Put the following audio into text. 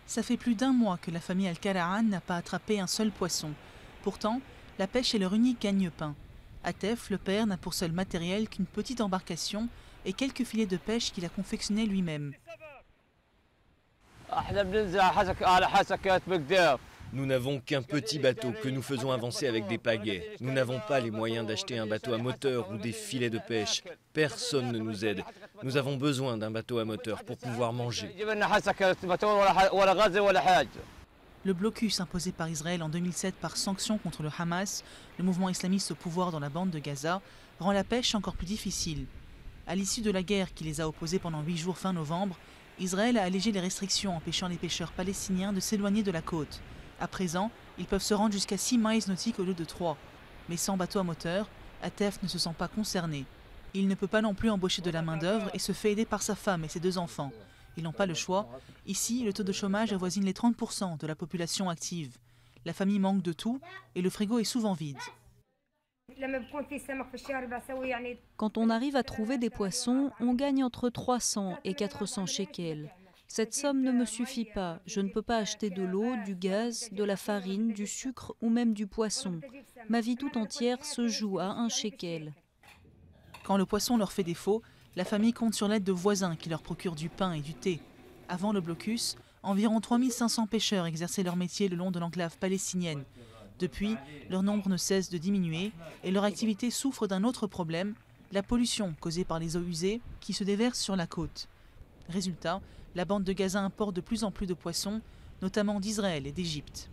Ça fait plus d'un mois que la famille Al-Karaan n'a pas attrapé un seul poisson. Pourtant, la pêche est leur unique gagne-pain. Atef, le père, n'a pour seul matériel qu'une petite embarcation et quelques filets de pêche qu'il a confectionnés lui-même. Nous n'avons qu'un petit bateau que nous faisons avancer avec des pagaies. Nous n'avons pas les moyens d'acheter un bateau à moteur ou des filets de pêche. Personne ne nous aide. Nous avons besoin d'un bateau à moteur pour pouvoir manger. Le blocus imposé par Israël en 2007 par sanction contre le Hamas, le mouvement islamiste au pouvoir dans la bande de Gaza, rend la pêche encore plus difficile. À l'issue de la guerre qui les a opposés pendant 8 jours fin novembre, Israël a allégé les restrictions empêchant les pêcheurs palestiniens de s'éloigner de la côte. À présent, ils peuvent se rendre jusqu'à 6 miles nautiques au lieu de 3. Mais sans bateau à moteur, Atef ne se sent pas concerné. Il ne peut pas non plus embaucher de la main-d'œuvre et se fait aider par sa femme et ses 2 enfants. Ils n'ont pas le choix. Ici, le taux de chômage avoisine les 30% de la population active. La famille manque de tout et le frigo est souvent vide. Quand on arrive à trouver des poissons, on gagne entre 300 et 400 shekels. Cette somme ne me suffit pas. Je ne peux pas acheter de l'eau, du gaz, de la farine, du sucre ou même du poisson. Ma vie tout entière se joue à 1 shekel. Quand le poisson leur fait défaut, la famille compte sur l'aide de voisins qui leur procurent du pain et du thé. Avant le blocus, environ 3500 pêcheurs exerçaient leur métier le long de l'enclave palestinienne. Depuis, leur nombre ne cesse de diminuer et leur activité souffre d'un autre problème, la pollution causée par les eaux usées qui se déversent sur la côte. Résultat, la bande de Gaza importe de plus en plus de poissons, notamment d'Israël et d'Égypte.